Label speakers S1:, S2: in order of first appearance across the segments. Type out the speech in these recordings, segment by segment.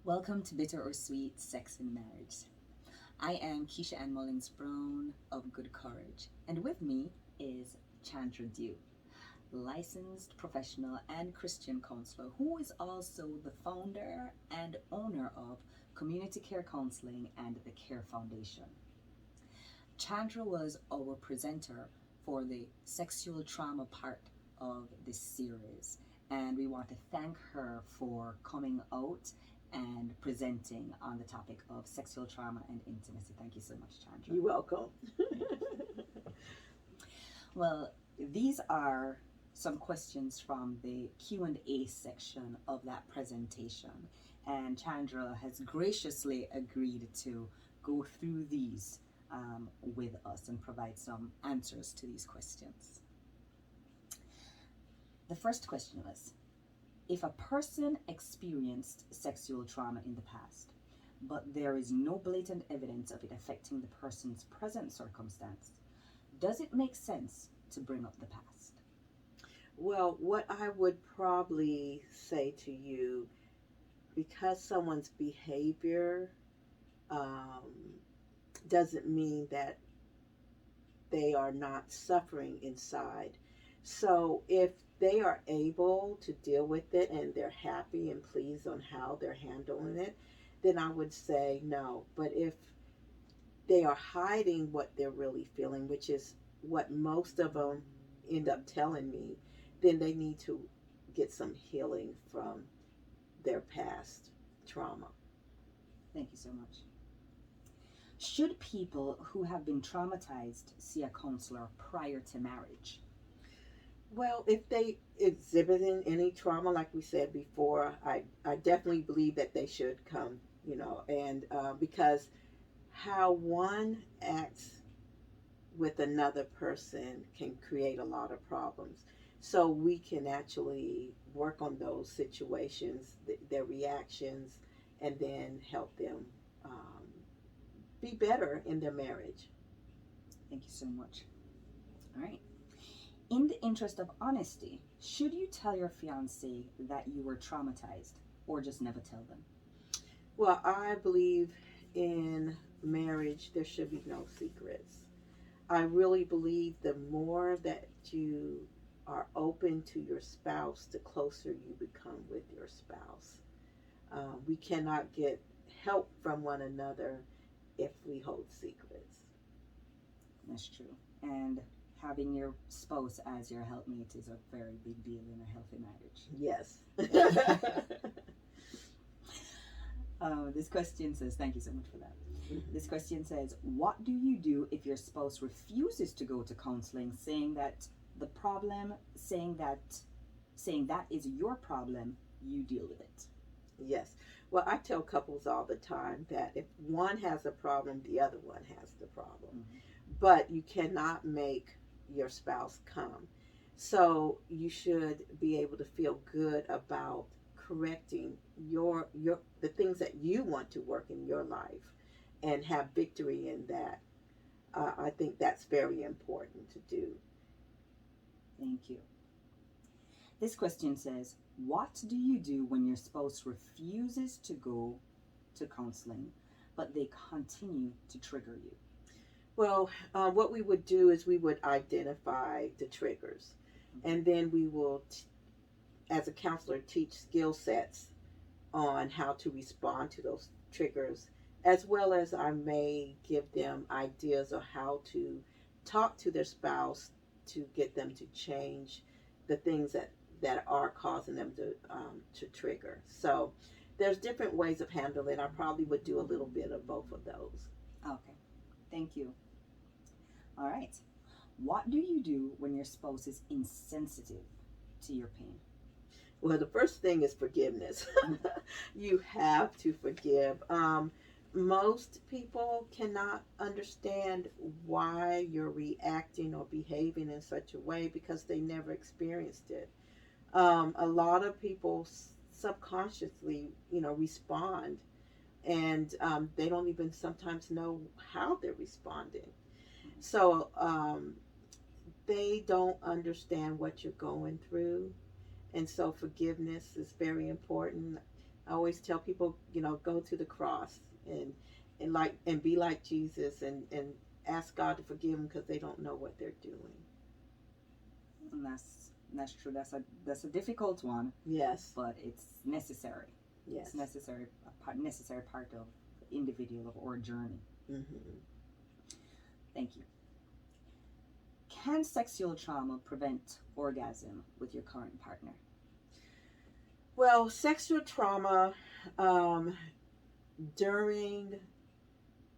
S1: Welcome to Bitter or Sweet Sex in Marriage. I am Keisha Ann Mullins Brown of Good Courage, and with me is Chandra Dew, licensed professional and Christian counselor who is also the founder and owner of Community Care Counseling and the Care Foundation. Chandra was our presenter for the sexual trauma part of this series, and we want to thank her for coming out and presenting on the topic of sexual trauma and intimacy. Thank you so much, Chandra.
S2: You're welcome.
S1: Well, these are some questions from the Q&A section of that presentation, and Chandra has graciously agreed to go through these with us and provide some answers to these questions. The first question was, if a person experienced sexual trauma in the past, but there is no blatant evidence of it affecting the person's present circumstance, does it make sense to bring up the past?
S2: Well, what I would probably say to you, because someone's behavior um, doesn't mean that they are not suffering inside. So if they are able to deal with it and they're happy and pleased on how they're handling it, then I would say no. But if they are hiding what they're really feeling, which is what most of them end up telling me, then they need to get some healing from their past trauma.
S1: Thank you so much. Should people who have been traumatized see a counselor prior to marriage?
S2: Well, if they exhibiting any trauma, like we said before, I definitely believe that they should come, and because how one acts with another person can create a lot of problems. So we can actually work on those situations, their reactions, and then help them um, be better in their marriage.
S1: Thank you so much. All right. In the interest of honesty, should you tell your fiance that you were traumatized or just never tell them?
S2: Well, I believe in marriage, there should be no secrets. I really believe the more that you are open to your spouse, the closer you become with your spouse. We cannot get help from one another if we hold secrets.
S1: That's true. And having your spouse as your helpmate is a very big deal in a healthy
S2: Yes.
S1: marriage. This question says, thank you so much for that. This question says, what do you do if your spouse refuses to go to counseling, saying that the problem, saying that is your problem, you deal with it?
S2: Yes. Well, I tell couples all the time that if one has a problem, the other one has the problem.
S1: Mm-hmm.
S2: But you cannot make your spouse come. So you should be able to feel good about correcting your the things that you want to work in your life and have victory in that. I think that's very important to do.
S1: Thank you. This question says, what do you do when your spouse refuses to go to counseling, but they continue to trigger you?
S2: Well, what we would do is we would identify the triggers, and then we will, as a counselor, teach skill sets on how to respond to those triggers, as well as I may give them ideas of how to talk to their spouse to get them to change the things that are causing them to trigger. So there's different ways of handling it. I probably would do a little bit of both of those.
S1: Okay, thank you. All right. What do you do when your spouse is insensitive to your pain?
S2: Well, the first thing is forgiveness. You have to forgive. Most people cannot understand why you're reacting or behaving in such a way because they never experienced it. A lot of people subconsciously, respond, and they don't even sometimes know how they're responding. So they don't understand what you're going through, and so forgiveness is very important. I always tell people, go to the cross and be like Jesus and ask God to forgive them because they don't know what they're doing.
S1: And that's true. That's a difficult one,
S2: Yes.
S1: but it's necessary.
S2: Yes.
S1: It's necessary part of the individual of our journey.
S2: Mm-hmm.
S1: Thank you. Can sexual trauma prevent orgasm with your current partner?
S2: Well, sexual trauma um, during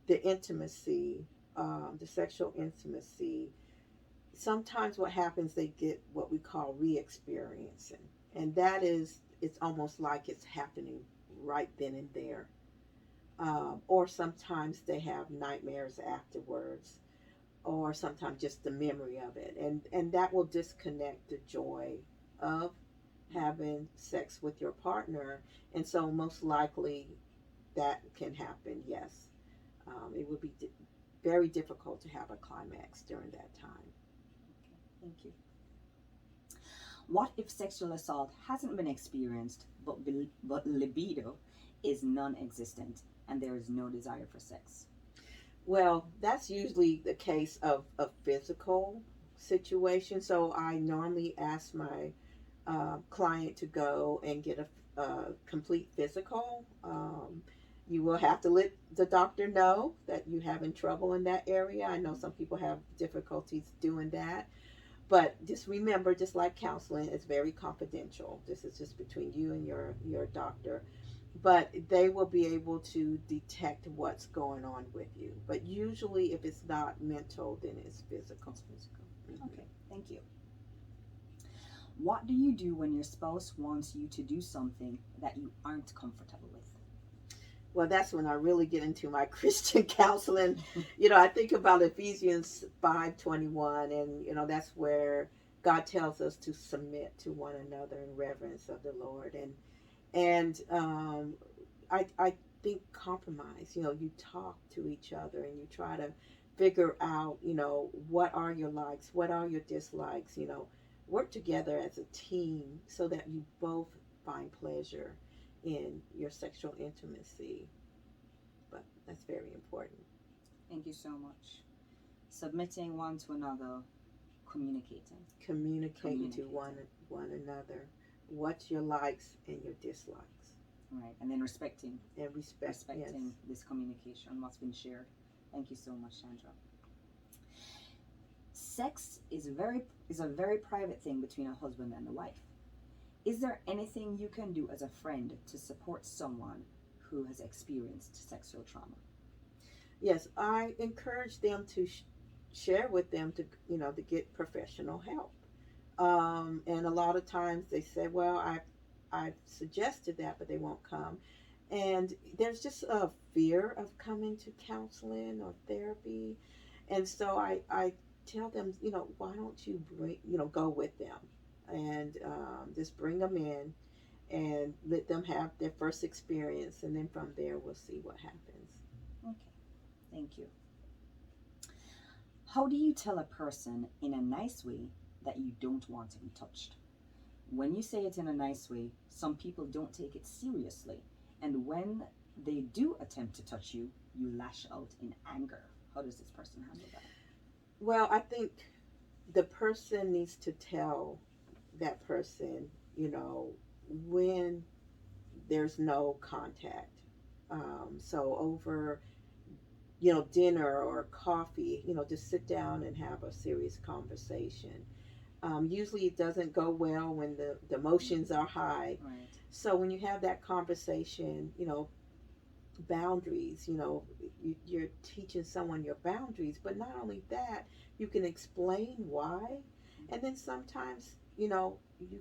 S2: the intimacy, the sexual intimacy, sometimes what happens, they get what we call re-experiencing. And that is, it's almost like it's happening right then and there. Or sometimes they have nightmares afterwards, or sometimes just the memory of it. And that will disconnect the joy of having sex with your partner. And so, most likely, that can happen, yes. It would be very difficult to have a climax during that time.
S1: Okay, thank you. What if sexual assault hasn't been experienced, but libido is non existent and there is no desire for sex?
S2: Well, that's usually the case of a physical situation. So, I normally ask my client to go and get a complete physical. You will have to let the doctor know that you're having trouble in that area. I know some people have difficulties doing that. But just remember, just like counseling, it's very confidential. This is just between you and your doctor. But they will be able to detect what's going on with you. But usually, if it's not mental, then it's physical.
S1: It's physical.
S2: Mm-hmm.
S1: Okay, thank you. What do you do when your spouse wants you to do something that you aren't comfortable with?
S2: Well, that's when I really get into my Christian counseling. I think about Ephesians 5:21, and that's where God tells us to submit to one another in reverence of the Lord. And I think compromise. You talk to each other and you try to figure out, what are your likes, what are your dislikes. Work together as a team so that you both find pleasure in your sexual intimacy. But that's very important.
S1: Thank you so much. Submitting one to another, communicating.
S2: Communicating to
S1: Communicating.
S2: one another. What's your likes and your dislikes,
S1: Right, and then respecting
S2: and
S1: respecting
S2: Yes.
S1: this communication, what's been shared. Thank you so much, Chandra. Sex is a very private thing between a husband and a wife. Is there anything you can do as a friend to support someone who has experienced sexual trauma?
S2: Yes, I encourage them to share with them to get professional help. And a lot of times they say, "Well, I've suggested that, but they won't come." And there's just a fear of coming to counseling or therapy, and so I tell them, why don't you go with them and just bring them in and let them have their first experience, and then from there we'll see what happens.
S1: Okay, thank you. How do you tell a person in a nice way that you don't want to be touched? When you say it in a nice way, some people don't take it seriously. And when they do attempt to touch you, you lash out in anger. How does this person handle that?
S2: Well, I think the person needs to tell that person, when there's no contact. So over, dinner or coffee, just sit down and have a serious conversation. Usually it doesn't go well when the emotions are high.
S1: Right.
S2: So when you have that conversation, boundaries, you're teaching someone your boundaries, but not only that, you can explain why. And then sometimes, you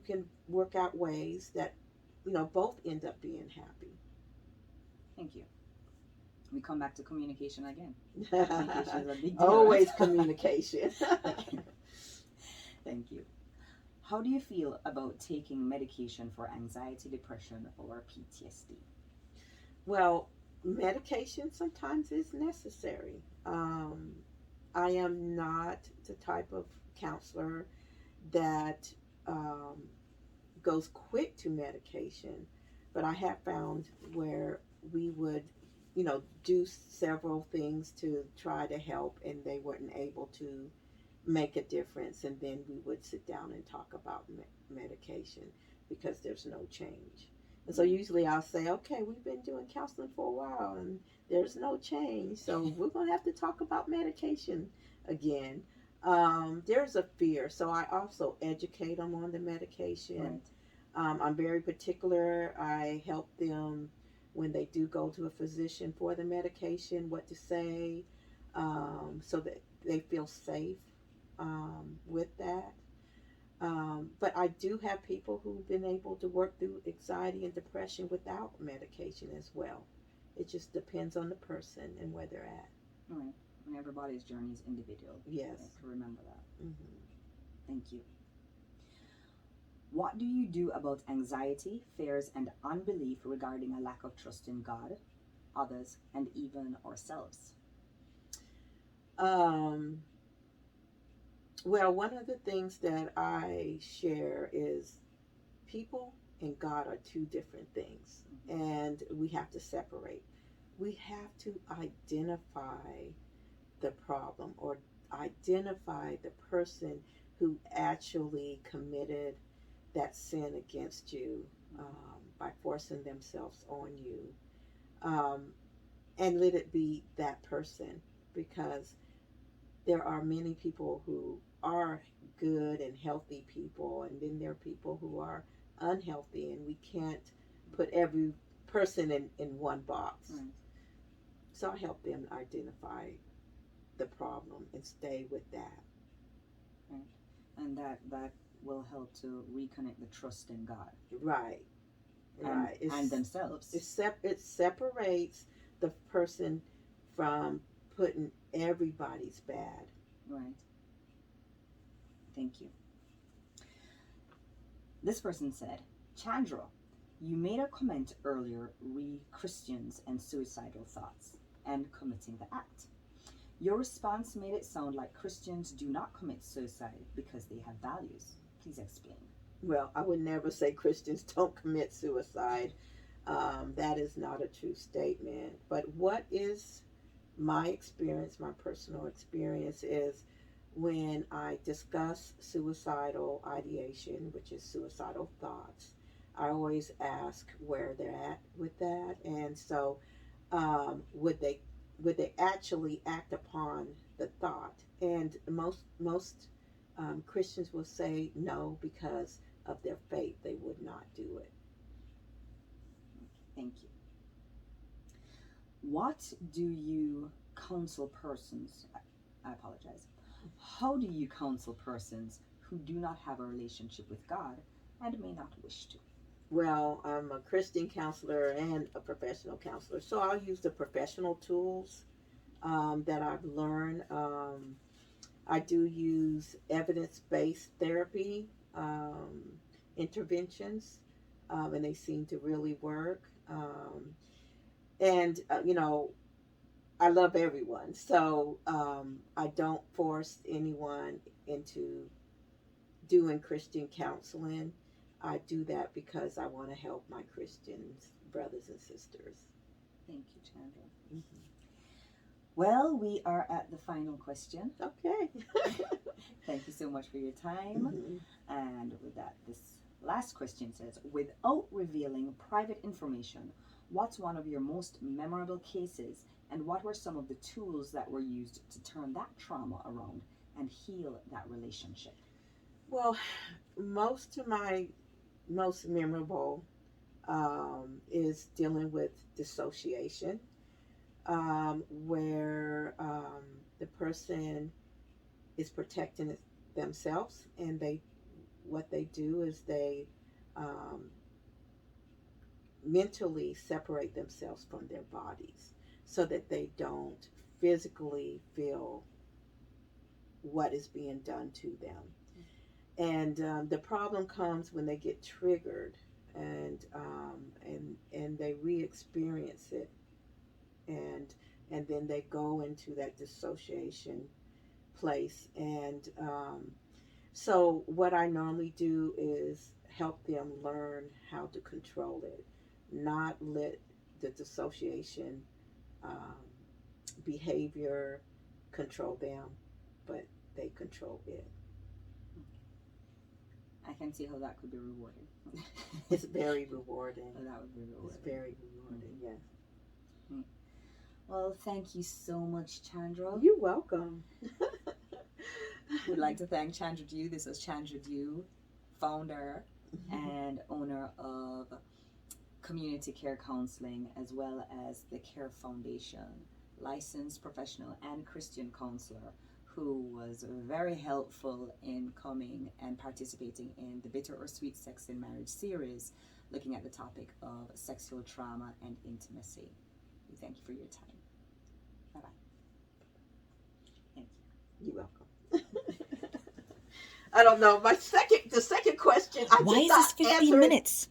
S2: can work out ways that, both end up being happy.
S1: Thank you. We come back to communication again. Communication is a big deal,
S2: Always
S1: right?
S2: communication.
S1: Thank you. How do you feel about taking medication for anxiety, depression, or PTSD?
S2: Well, medication sometimes is necessary. I am not the type of counselor that um, goes quick to medication, but I have found where we would, do several things to try to help, and they weren't able to make a difference. And then we would sit down and talk about medication because there's no change. And so usually I'll say, okay, we've been doing counseling for a while and there's no change. So we're going to have to talk about medication again. There's a fear. So I also educate them on the medication.
S1: Right.
S2: I'm very particular. I help them when they do go to a physician for the medication, what to say, so that they feel safe with that. But I do have people who've been able to work through anxiety and depression without medication as well. It just depends on the person and where they're at.
S1: Right. And everybody's journey is individual.
S2: Yes.
S1: Right, to remember that.
S2: Mm-hmm.
S1: Thank you. What do you do about anxiety, fears, and unbelief regarding a lack of trust in God, others, and even ourselves?
S2: Well, one of the things that I share is people and God are two different things, and we have to separate. We have to identify the problem or identify the person who actually committed that sin against you by forcing themselves on you, um, and let it be that person, because there are many people who are good and healthy people, and then there are people who are unhealthy, and we can't put every person in one box.
S1: Right.
S2: So I help them identify the problem and stay with that.
S1: Right. And that will help to reconnect the trust in God.
S2: Right. Right.
S1: And themselves.
S2: It separates the person from putting everybody's bad.
S1: Right. Thank you. This person said, Chandra, you made a comment earlier re Christians and suicidal thoughts and committing the act. Your response made it sound like Christians do not commit suicide because they have values. Please explain.
S2: Well, I would never say Christians don't commit suicide. That is not a true statement. But what is my experience, my personal experience, is when I discuss suicidal ideation, which is suicidal thoughts, I always ask where they're at with that. And so, would they actually act upon the thought? And most Christians will say no, because of their faith, they would not do it.
S1: Thank you. What do you counsel persons? I apologize. How do you counsel persons who do not have a relationship with God and may not wish to?
S2: Well, I'm a Christian counselor and a professional counselor, so I'll use the professional tools that I've learned. I do use evidence-based therapy interventions, and they seem to really work. And I love everyone, so I don't force anyone into doing Christian counseling. I do that because I want to help my Christian brothers and sisters.
S1: Thank you, Chandra.
S2: Mm-hmm.
S1: Well, we are at the final question.
S2: Okay.
S1: Thank you so much for your time.
S2: Mm-hmm.
S1: And with that, this last question says, without revealing private information, what's one of your most memorable cases, and what were some of the tools that were used to turn that trauma around and heal that relationship?
S2: Well, most of my most memorable is dealing with dissociation, where the person is protecting themselves, and what they do is they um, mentally separate themselves from their bodies so that they don't physically feel what is being done to them. And the problem comes when they get triggered, and they re-experience it, and then they go into that dissociation place. And so what I normally do is help them learn how to control it. not let the dissociation behavior control them, but they control it.
S1: I can see how that could be rewarding.
S2: It's very rewarding.
S1: Oh, that would be rewarding.
S2: It's very rewarding, yes.
S1: Well, thank you so much, Chandra.
S2: You're welcome.
S1: We'd like to thank Chandra Dew. This is Chandra Dew, founder and owner of Community Care Counseling, as well as the Care Foundation, licensed professional and Christian counselor, who was very helpful in coming and participating in the Bitter or Sweet Sex in Marriage series, looking at the topic of sexual trauma and intimacy. We thank you for your time. Bye-bye. Thank you.
S2: You're welcome. I don't know. The second question, I
S3: Why
S2: did
S3: is
S2: not
S3: this 15
S2: answer it.
S3: minutes?